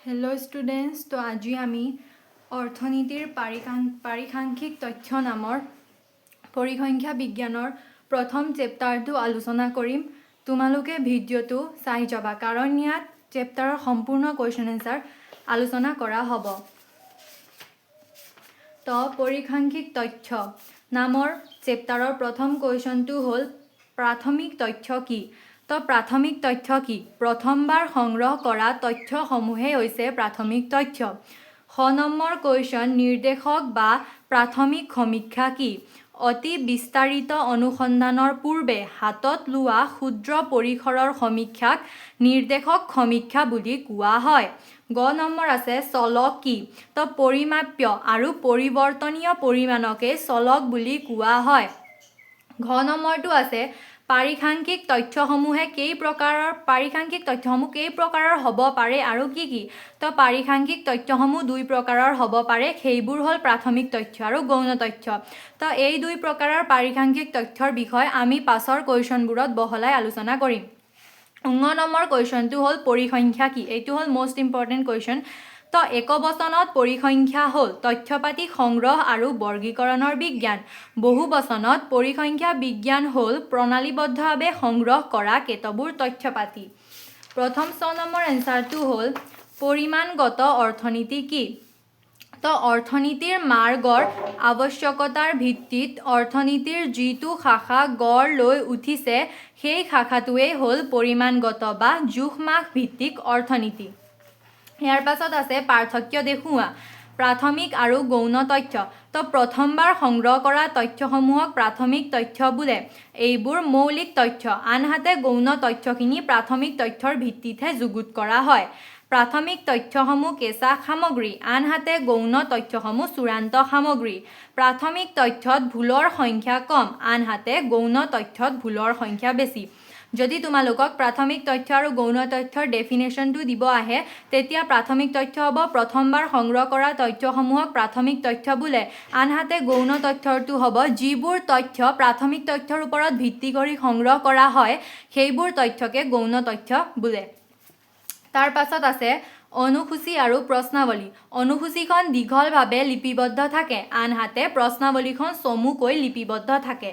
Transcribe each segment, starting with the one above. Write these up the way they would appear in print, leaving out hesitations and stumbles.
Hello students तो आज आमी अर्थनीतिर पारिसांख्यिक तथ्य नाমৰ परिसंख्या विज्ञाনৰ प्रथम चेप्टारটো आलोचना কৰিম। তোমালোকে ভিডিঅ'টো চাই যাবা কাৰণ ইয়াত চেপ্টাৰৰ সম্পূৰ্ণ কোৱেশ্চন এনসাৰ আলোচনা কৰা হ'ব। তো পৰিসাংখ্যিক তথ্য নামৰ চেপ্টাৰৰ প্ৰথম কোৱেশ্চনটো হ'ল প্ৰাথমিক তথ্য কি? তো প্ৰাথমিক তথ্য কি? প্ৰথমবাৰ সংগ্ৰহ কৰা তথ্যসমূহে হৈছে প্ৰাথমিক তথ্য। খ নম্বৰ কোৱেশ্চন নিৰ্দেশক বা প্ৰাথমিক সমীক্ষা কি? অতি বিস্তাৰিত অনুসন্ধানৰ পূৰ্বে হাতত লোৱা ক্ষুদ্ৰ পৰিসৰৰ সমীক্ষাক নিৰ্দেশক সমীক্ষা বুলি কোৱা হয়। গ নম্বৰ আছে চলক কি? তো পৰিমাপ্য আৰু পৰিৱৰ্তনীয় পৰিমাণকে চলক বুলি কোৱা হয়। ঘ নম্বৰটো আছে পাৰিসাংখ্যিক তথ্যসমূহে পাৰিসাংখ্যিক তথ্যসমূহ কেই প্ৰকাৰৰ হ'ব পাৰে আৰু কি কি? তো পাৰিসাংখ্যিক তথ্যসমূহ দুই প্ৰকাৰৰ হ'ব পাৰে, সেইবোৰ হ'ল প্ৰাথমিক তথ্য আৰু গৌণ তথ্য। তো এই দুই প্ৰকাৰৰ পাৰিসাংখ্যিক তথ্যৰ বিষয়ে আমি পাছৰ কোৱেশ্চনবোৰত বহলাই আলোচনা কৰিম। ১ নম্বৰ কোৱেশ্চনটো হ'ল পৰিসংখ্যা কি? এইটো হ'ল মোষ্ট ইম্পৰ্টেণ্ট কোৱেশ্চন। তো একবচনত পৰিসংখ্যা হ'ল তথ্যপাতি সংগ্ৰহ আৰু বৰ্গীকৰণৰ বিজ্ঞান। বহুবচনত পৰিসংখ্যা বিজ্ঞান হ'ল প্ৰণালীবদ্ধভাৱে সংগ্ৰহ কৰা কেতবোৰ তথ্যপাতি। প্ৰথম ৬ নম্বৰ এনসাৰটো হ'ল পৰিমাণগত অৰ্থনীতি কি? তো অৰ্থনীতিৰ মাৰ্গৰ আৱশ্যকতাৰ ভিত্তিত অৰ্থনীতিৰ যিটো শাখা গঢ় লৈ উঠিছে সেই শাখাটোৱেই হ'ল পৰিমাণগত বা জোখ-মাখ ভিত্তিক অৰ্থনীতি। ইয়াৰ পাছত আছে পাৰ্থক্য দেখুওৱা প্ৰাথমিক আৰু গৌণ তথ্য। তো প্ৰথমবাৰ সংগ্ৰহ কৰা তথ্যসমূহক প্ৰাথমিক তথ্য বোলে। এইবোৰ মৌলিক তথ্য, আনহাতে গৌণ তথ্যখিনি প্ৰাথমিক তথ্যৰ ভিত্তিতহে যুগুত কৰা হয়। প্ৰাথমিক তথ্যসমূহ কেঁচা সামগ্ৰী, আনহাতে গৌণ তথ্যসমূহ চূড়ান্ত সামগ্ৰী। প্ৰাথমিক তথ্যত ভুলৰ সংখ্যা কম, আনহাতে গৌণ তথ্যত ভুলৰ সংখ্যা বেছি। যদি তোমালোকক প্ৰাথমিক তথ্য আৰু গৌণ তথ্যৰ ডেফিনেশ্যনটো দিব আহে, তেতিয়া প্ৰাথমিক তথ্য হ'ব প্ৰথমবাৰ সংগ্ৰহ কৰা তথ্যসমূহক প্ৰাথমিক তথ্য বোলে, আনহাতে গৌণ তথ্যটো হ'ব যিবোৰ তথ্য প্ৰাথমিক তথ্যৰ ওপৰত ভিত্তি কৰি সংগ্ৰহ কৰা হয় সেইবোৰ তথ্যকে গৌণ তথ্য বোলে। তাৰ পাছত আছে অনুসূচী আৰু প্ৰশ্নাৱলী। অনুসূচীখন দীঘলভাৱে লিপিবদ্ধ থাকে, আনহাতে প্ৰশ্নাৱলীখন চমুকৈ লিপিবদ্ধ থাকে।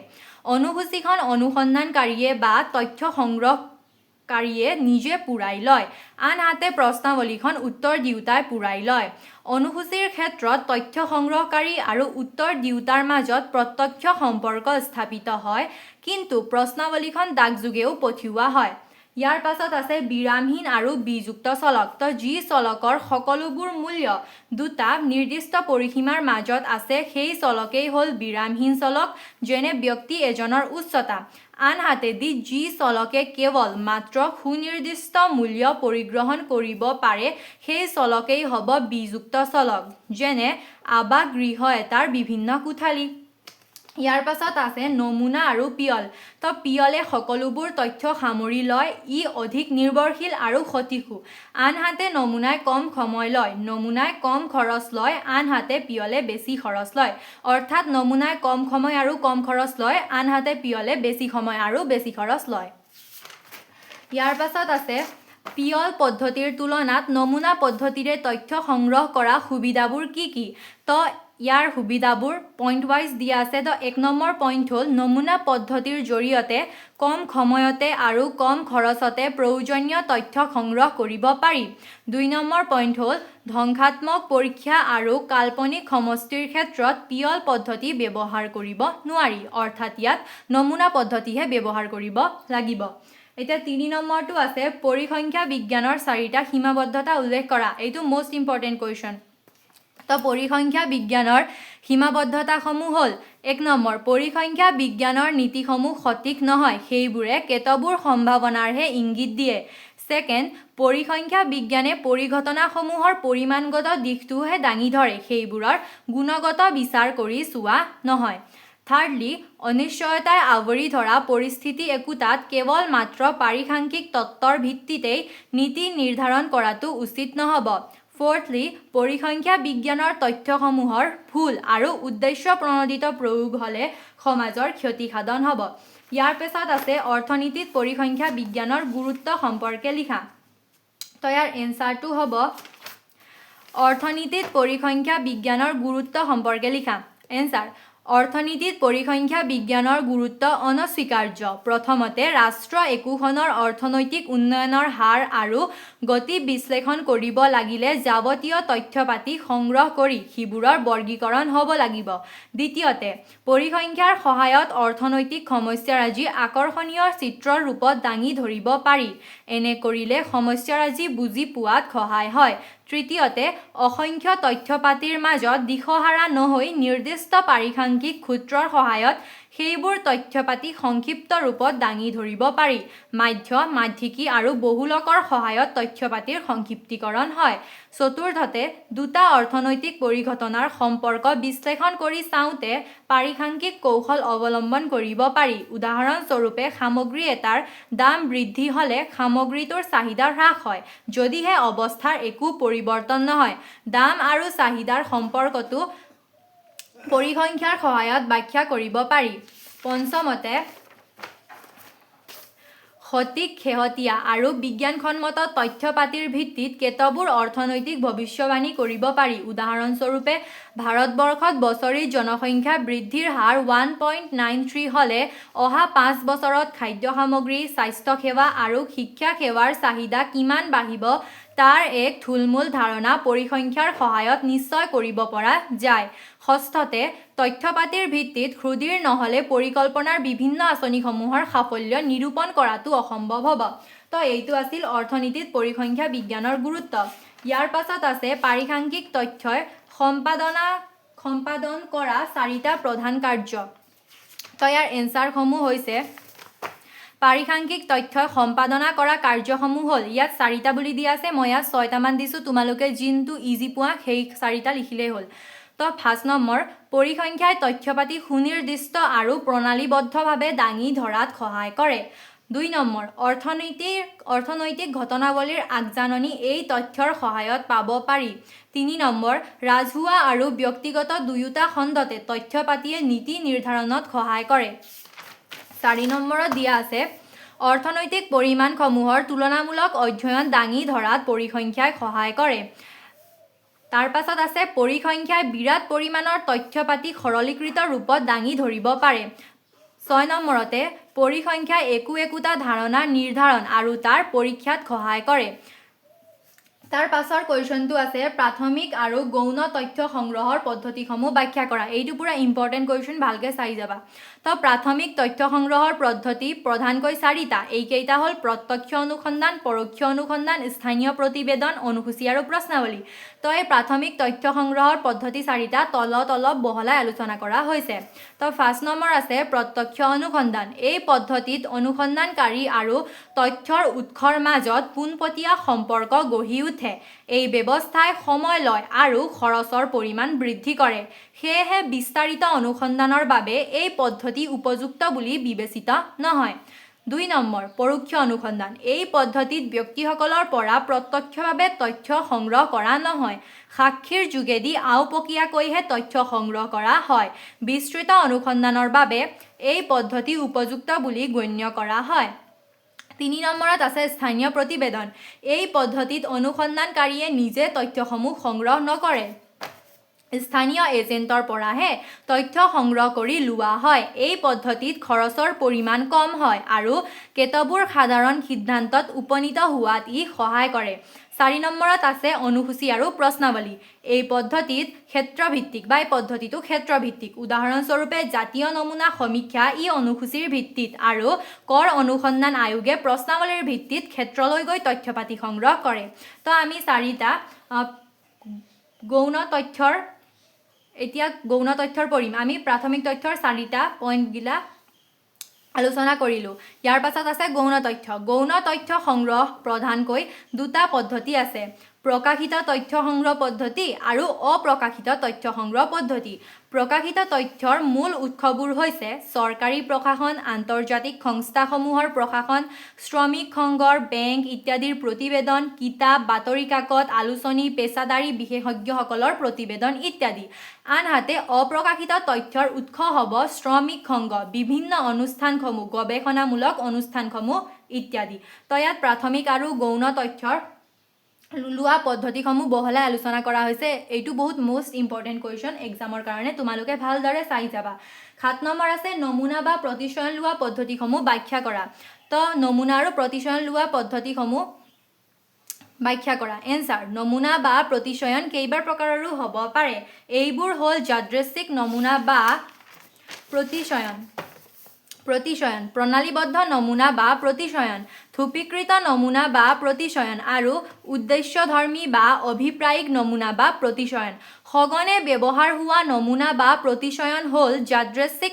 অনুসূচীখন অনুসন্ধানকাৰীয়ে বা তথ্য সংগ্ৰহকাৰীয়ে নিজে পূৰাই লয়, আনহাতে প্ৰশ্নাৱলীখন উত্তৰ দিওঁতাই পূৰাই লয়। অনুসূচীৰ ক্ষেত্ৰত তথ্য সংগ্ৰহকাৰী আৰু উত্তৰ দিওঁতাৰ মাজত প্ৰত্যক্ষ সম্পৰ্ক স্থাপিত হয়, কিন্তু প্ৰশ্নাৱলীখন ডাকযোগেও পঠিওৱা হয়। ইয়াৰ পাছত আছে বিৰামহীন আৰু বিযুক্ত চলক। তো যি চলকৰ সকলোবোৰ মূল্য দুটা নিৰ্দিষ্ট পৰিসীমাৰ মাজত আছে সেই চলকেই হ'ল বিৰামহীন চলক, যেনে ব্যক্তি এজনৰ উচ্চতা। আনহাতেদি যি চলকে কেৱল মাত্ৰ সুনিৰ্দিষ্ট মূল্য পৰিগ্ৰহণ কৰিব পাৰে সেই চলকেই হ'ব বিযুক্ত চলক, যেনে আৱাসগৃহ এটাৰ বিভিন্ন কোঠালি। ইয়াৰ পাছত আছে নমুনা আৰু পিয়ল। তো পিয়লে সকলোবোৰ তথ্য সামৰি লয়, ই অধিক নিৰ্ভৰশীল আৰু সঠিকো। আনহাতে নমুনাই কম সময় লয়, নমুনাই কম খৰচ লয়, আনহাতে পিয়লে বেছি খৰচ লয়। অৰ্থাৎ নমুনাই কম সময় আৰু কম খৰচ লয়, আনহাতে পিয়লে বেছি সময় আৰু বেছি খৰচ লয়। ইয়াৰ পাছত আছে পিয়ল পদ্ধতিৰ তুলনাত নমুনা পদ্ধতিৰে তথ্য সংগ্ৰহ কৰা সুবিধাবোৰ কি কি? তো ইয়াৰ সুবিধাবোৰ পইণ্ট ৱাইজ দিয়া আছে। তো ১ নম্বৰ পইণ্ট হ'ল নমুনা পদ্ধতিৰ জৰিয়তে কম সময়তে আৰু কম খৰচতে প্ৰয়োজনীয় তথ্য সংগ্ৰহ কৰিব পাৰি। ২ নম্বৰ পইণ্ট হ'ল ধ্বংসাত্মক পৰীক্ষা আৰু কাল্পনিক সমষ্টিৰ ক্ষেত্ৰত পিয়ল পদ্ধতি ব্যৱহাৰ কৰিব নোৱাৰি, অৰ্থাৎ ইয়াত নমুনা পদ্ধতিহে ব্যৱহাৰ কৰিব লাগিব। এতিয়া ৩ নম্বৰটো আছে পৰিসংখ্যা বিজ্ঞানৰ ৪টা সীমাবদ্ধতা উল্লেখ কৰা। এইটো মোষ্ট ইম্পৰ্টেণ্ট কুৱেশ্যন। তো পৰিসংখ্যা বিজ্ঞানৰ সীমাবদ্ধতাসমূহ হ'ল ১ নম্বৰ পৰিসংখ্যা বিজ্ঞানৰ নীতিসমূহ সঠিক নহয়, সেইবোৰে কেতবোৰ সম্ভাৱনাৰহে ইংগিত দিয়ে। ছেকেণ্ড, পৰিসংখ্যা বিজ্ঞানে পৰিঘটনাসমূহৰ পৰিমাণগত দিশটোহে দাঙি ধৰে, সেইবোৰৰ গুণগত বিচাৰ কৰি চোৱা নহয়। থাৰ্ডলি, অনিশ্চয়তাই আৱৰি ধৰা পৰিস্থিতি একোটাত কেৱল মাত্ৰ পাৰিসাংখ্যিক তত্ত্বৰ ভিত্তিতেই নীতি নিৰ্ধাৰণ কৰাটো উচিত নহ'ব। ফ'ৰ্থলি, পৰিসংখ্যা বিজ্ঞানৰ তথ্যসমূহৰ ভুল আৰু উদ্দেশ্য প্ৰণোদিত প্ৰয়োগ হ'লে সমাজৰ ক্ষতিসাধন হ'ব। ইয়াৰ পিছত আছে অৰ্থনীতিত পৰিসংখ্যা বিজ্ঞানৰ গুৰুত্ব সম্পৰ্কে লিখা। তো ইয়াৰ এনসাৰটো হ'ব অৰ্থনীতিত পৰিসংখ্যা বিজ্ঞানৰ গুৰুত্ব সম্পৰ্কে লিখা। এনচাৰ: অৰ্থনীতিত পৰিসংখ্যা বিজ্ঞানৰ গুৰুত্ব অনস্বীকাৰ্য। প্ৰথমতে, ৰাষ্ট্ৰ একোখনৰ অৰ্থনৈতিক উন্নয়নৰ হাৰ আৰু গতি বিশ্লেষণ কৰিব লাগিলে যাৱতীয় তথ্যপাতি সংগ্ৰহ কৰি সিবোৰৰ বৰ্গীকৰণ হ'ব লাগিব। দ্বিতীয়তে, পৰিসংখ্যাৰ সহায়ত অৰ্থনৈতিক সমস্যাৰাজি আকৰ্ষণীয় চিত্ৰৰ ৰূপত দাঙি ধৰিব পাৰি। এনে কৰিলে সমস্যাৰাজি বুজি পোৱাত সহায় হয়। তৃতীয়তে, অসংখ্য তথ্যপাতিৰ মাজত দিশহাৰা নহৈ নিৰ্দিষ্ট পাৰিসাংখ্যিক সূত্ৰৰ সহায়ত সেইবোৰ তথ্যপাতি সংক্ষিপ্ত ৰূপত দাঙি ধৰিব পাৰি। মাধ্য, মাধ্যিকী আৰু বহুলকৰ সহায়ত তথ্যপাতিৰ সংক্ষিপ্তীকৰণ হয়। চতুৰ্থতে, দুটা অৰ্থনৈতিক পৰিঘটনাৰ সম্পৰ্ক বিশ্লেষণ কৰি চাওঁতে পাৰিসাংখ্যিক কৌশল অৱলম্বন কৰিব পাৰি। উদাহৰণস্বৰূপে, সামগ্ৰী এটাৰ দাম বৃদ্ধি হ'লে সামগ্ৰীটোৰ চাহিদা হ্ৰাস হয়। যদিহে অৱস্থাৰ একো পৰিৱৰ্তন নহয়। দাম আৰু চাহিদাৰ সম্পৰ্কটো পৰিসংখ্যাৰ সহায়ত ব্যাখ্যা কৰিব পাৰি। পঞ্চমতে, সঠিক, শেহতীয়া আৰু বিজ্ঞানসন্মত তথ্যপাতিৰ ভিত্তিত কেতবোৰ অৰ্থনৈতিক ভৱিষ্যবাণী কৰিব পাৰি। উদাহৰণস্বৰূপে, ভাৰতবৰ্ষত বছৰি জনসংখ্যা বৃদ্ধিৰ হাৰ 1.93 হ'লে অহা 5 বছৰত খাদ্য সামগ্ৰী, স্বাস্থ্যসেৱা আৰু শিক্ষা সেৱাৰ চাহিদা কিমান বাঢ়িব তাৰ এক থুলমূল ধাৰণা পৰিসংখ্যাৰ সহায়ত নিশ্চয় কৰিব পৰা যায়। ষষ্ঠতে, তথ্যপাতিৰ ভিত্তিত সুদৃঢ় নহ'লে পৰিকল্পনাৰ বিভিন্ন আঁচনিসমূহৰ সাফল্য নিৰূপণ কৰাটো অসম্ভৱ হ'ব। তো এইটো আছিল অৰ্থনীতিত পৰিসংখ্যা বিজ্ঞানৰ গুৰুত্ব। ইয়াৰ পাছত আছে পাৰিসাংখ্যিক তথ্যই সম্পাদন কৰা 4টা প্ৰধান কাৰ্য। তো ইয়াৰ এনচাৰসমূহ হৈছে: পাৰিসাংখ্যিক তথ্যই সম্পাদনা কৰা কাৰ্যসমূহ হ'ল, ইয়াত 4টা বুলি দিয়া আছে, মই ইয়াত 6টামান দিছোঁ, তোমালোকে যোনটো ইজি পোৱা সেই 4টা লিখিলেই হ'ল। তো 5 নম্বৰ, পৰিসংখ্যাই তথ্যপাতি সুনিৰ্দিষ্ট আৰু প্ৰণালীবদ্ধভাৱে দাঙি ধৰাত সহায় কৰে। 2 নম্বৰ, অৰ্থনৈতিক ঘটনাৱলীৰ আগজাননী এই তথ্যৰ সহায়ত পাব পাৰি। 3 নম্বৰ, ৰাজহুৱা আৰু ব্যক্তিগত দুয়োটা খণ্ডতে তথ্যপাতিয়ে নীতি নিৰ্ধাৰণত সহায় কৰে। 4 নম্বৰত দিয়া আছে, অৰ্থনৈতিক পৰিমাণসমূহৰ তুলনামূলক অধ্যয়ন দাঙি ধৰাত পৰিসংখ্যাই সহায় কৰে। তাৰ পাছত আছে, পৰিসংখ্যাই বিৰাট পৰিমাণৰ তথ্যপাতি সৰলীকৃত ৰূপত দাঙি ধৰিব পাৰে। 6 নম্বৰতে, পৰিসংখ্যাই একোটা ধাৰণাৰ নিৰ্ধাৰণ আৰু তাৰ পৰীক্ষাত সহায় কৰে। তাৰ পাছৰ কুৱেশ্যনটো আছে, প্ৰাথমিক আৰু গৌণ তথ্য সংগ্ৰহৰ পদ্ধতিসমূহ ব্যাখ্যা কৰা। এইটো পুৰা ইম্পৰ্টেণ্ট কুৱেশ্যন, ভালকৈ চাই যাবা। তো প্ৰাথমিক তথ্য সংগ্ৰহৰ পদ্ধতি প্ৰধানকৈ 4টা। এইকেইটা হ'ল প্ৰত্যক্ষ অনুসন্ধান, পৰোক্ষ অনুসন্ধান, স্থানীয় প্ৰতিবেদন, অনুসূচী আৰু প্ৰশ্নাৱলী। তো এই প্ৰাথমিক তথ্য সংগ্ৰহৰ পদ্ধতি 4টা তলত অলপ বহলাই আলোচনা কৰা হৈছে। তো 1 নম্বৰ আছে প্ৰত্যক্ষ অনুসন্ধান। এই পদ্ধতিত অনুসন্ধানকাৰী আৰু তথ্যৰ উৎসৰ মাজত পোনপটীয়া সম্পৰ্ক গঢ়ি উঠে। এই ব্যৱস্থাই সময় লয় আৰু খৰচৰ পৰিমাণ বৃদ্ধি কৰে। সেয়েহে বিস্তাৰিত অনুসন্ধানৰ বাবে এই পদ্ধতি উপযুক্ত বুলি বিবেচিত নহয়। 2 নম্বৰ, পৰোক্ষ অনুসন্ধান। এই পদ্ধতিত ব্যক্তিসকলৰ পৰা প্ৰত্যক্ষভাৱে তথ্য সংগ্ৰহ কৰা নহয়। সাক্ষীৰ যোগেদি আওপকীয়াকৈহে তথ্য সংগ্ৰহ কৰা হয়। বিস্তৃত অনুসন্ধানৰ বাবে এই পদ্ধতি উপযুক্ত বুলি গণ্য কৰা হয়। 3 নম্বৰত আছে স্থানীয় প্ৰতিবেদন। এই পদ্ধতিত অনুসন্ধানকাৰীয়ে নিজে তথ্যসমূহ সংগ্ৰহ নকৰে। স্থানীয় এজেণ্টৰ পৰাহে তথ্য সংগ্ৰহ কৰি লোৱা হয়। এই পদ্ধতিত খৰচৰ পৰিমাণ কম হয় আৰু কেতবোৰ সাধাৰণ সিদ্ধান্তত উপনীত হোৱাত ই সহায় কৰে। 4 নম্বৰত আছে অনুসূচী আৰু প্ৰশ্নাৱলী। এই পদ্ধতিটো ক্ষেত্ৰভিত্তিক। উদাহৰণস্বৰূপে, জাতীয় নমুনা সমীক্ষা ই অনুসূচীৰ ভিত্তিত আৰু কৰ অনুসন্ধান আয়োগে প্ৰশ্নাৱলীৰ ভিত্তিত ক্ষেত্ৰলৈ গৈ তথ্যপাতি সংগ্ৰহ কৰে। তো আমি 4টা গৌণ তথ্যৰ পঢ়িম। আমি প্ৰাথমিক তথ্যৰ 4টা পইণ্টগিলা আলোচনা কৰিলোঁ। ইয়াৰ পাছত আছে গৌণ তথ্য। গৌণ তথ্য সংগ্ৰহ প্ৰধানকৈ 2টা পদ্ধতি আছে, প্ৰকাশিত তথ্য সংগ্ৰহ পদ্ধতি আৰু অপ্ৰকাশিত তথ্য সংগ্ৰহ পদ্ধতি। প্ৰকাশিত তথ্যৰ মূল উৎসবোৰ হৈছে চৰকাৰী প্ৰশাসন, আন্তৰ্জাতিক সংস্থাসমূহৰ প্ৰশাসন, শ্ৰমিক সংঘৰ, বেংক ইত্যাদিৰ প্ৰতিবেদন, কিতাপ, বাতৰি কাকত, আলোচনী, পেছাদাৰী বিশেষজ্ঞসকলৰ প্ৰতিবেদন ইত্যাদি। আনহাতে অপ্ৰকাশিত তথ্যৰ উৎস হ'ব শ্ৰমিক সংঘ, বিভিন্ন অনুষ্ঠানসমূহ, গৱেষণামূলক অনুষ্ঠানসমূহ ইত্যাদি। তো ইয়াত প্ৰাথমিক আৰু গৌণ তথ্যৰ লোৱা পদ্ধতিসমূহ বহলাই আলোচনা কৰা হৈছে এইটো বহুত মোষ্ট ইম্পৰ্টেণ্ট কুৱেশ্যন এক্সামৰ কাৰণে তোমালোকে ভালদৰে চাই যাবা 7 নম্বৰ আছে নমুনা বা প্ৰতিচয়ন লোৱা পদ্ধতিসমূহ ব্যাখ্যা কৰা তো নমুনা আৰু প্ৰতিচয়ন লোৱা পদ্ধতিসমূহ ব্যাখ্যা কৰা এনসাৰ নমুনা বা প্ৰতিচয়ন কেইবাৰ প্ৰকাৰৰো হ'ব পাৰে এইবোৰ হ'ল যাদৃচ্ছিক নমুনা বা প্ৰতিচয়ন প্ৰণালীবদ্ধ নমুনা বা প্ৰতিচয়ন থুপীকৃত নমুনা বা প্ৰতিচয়ন আৰু উদ্দেশ্যধৰ্মী বা অভিপ্ৰায়িক নমুনা বা প্ৰতিচয়ন সঘনে ব্যৱহাৰ হোৱা নমুনা বা প্ৰতিচয়ন হ'ল যাদৃচ্ছিক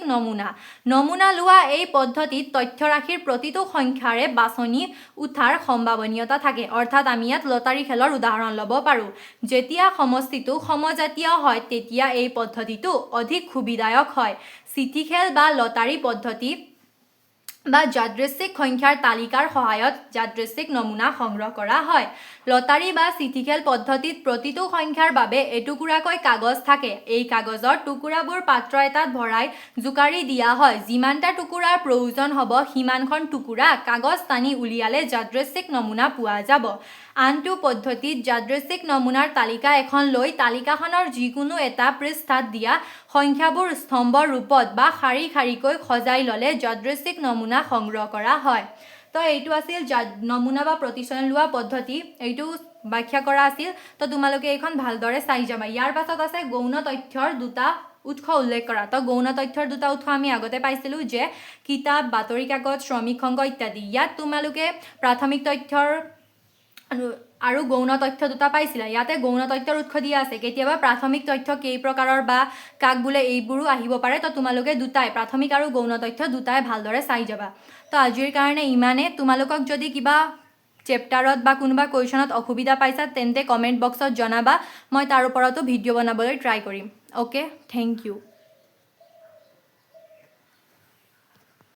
নমুনা লোৱা এই পদ্ধতিত তথ্যৰাশিৰ প্ৰতিটো সংখ্যাৰে বাছনি উঠাৰ সম্ভাৱনীয়তা থাকে অৰ্থাৎ আমি ইয়াত লটাৰী খেলৰ উদাহৰণ ল'ব পাৰোঁ যেতিয়া সমষ্টিটো সমজাতীয় হয় তেতিয়া এই পদ্ধতিটো অধিক সুবিধাজনক হয় চিঠি খেল বা লটাৰী পদ্ধতি বা যাদৃচ্ছিক সংখ্যাৰ তালিকাৰ সহায়ত যাদৃচ্ছিক নমুনা সংগ্ৰহ কৰা হয় লটাৰী বা চিঠি খেল পদ্ধতিত প্ৰতিটো সংখ্যাৰ বাবে এটুকুৰাকৈ কাগজ থাকে এই কাগজৰ টুকুৰাবোৰ পাত্ৰ এটাত ভৰাই জোকাৰি দিয়া হয় যিমানটা টুকুৰাৰ প্ৰয়োজন হ'ব সিমানখন টুকুৰা কাগজ টানি উলিয়ালে যাদৃচ্ছিক নমুনা পোৱা যাব আনটো পদ্ধতিত যাদৃচ্ছিক নমুনাৰ তালিকা এখন লৈ তালিকাখনৰ যিকোনো এটা পৃষ্ঠাত দিয়া সংখ্যাবোৰ স্তম্ভৰ ৰূপত বা শাৰী শাৰীকৈ সজাই ল'লে যাদৃচ্ছিক নমুনা সংগ্ৰহ কৰা হয় তো এইটো আছিল নমুনা বা প্ৰতিচয়ন লোৱা পদ্ধতি এইটো ব্যাখ্যা কৰা আছিল তো তোমালোকে এইখন ভালদৰে চাই যাবা ইয়াৰ পাছত আছে গৌণ তথ্যৰ দুটা উৎস উল্লেখ কৰা তো গৌণ তথ্যৰ দুটা উৎস আমি আগতে পাইছিলোঁ যে কিতাপ বাতৰি কাকত শ্ৰমিক সংঘ ইত্যাদি ইয়াত তোমালোকে প্ৰাথমিক তথ্যৰ আৰু গৌণ তথ্য দুটা পাইছিলা ইয়াতে গৌণ তথ্যৰ উৎস দিয়া আছে কেতিয়াবা প্ৰাথমিক তথ্য কেই প্ৰকাৰৰ বা কাক বোলে এইবোৰো আহিব পাৰে তো তোমালোকে দুটাই প্ৰাথমিক আৰু গৌণ তথ্য দুটাই ভালদৰে চাই যাবা তো আজিৰ কাৰণে ইমানে তোমালোকক যদি কিবা চেপ্টাৰত বা কোনোবা কুৱেশ্যনত অসুবিধা পাইছা তেন্তে কমেণ্ট বক্সত জনাবা মই তাৰ ওপৰতো ভিডিঅ' বনাবলৈ ট্ৰাই কৰিম অ'কে থেংক ইউ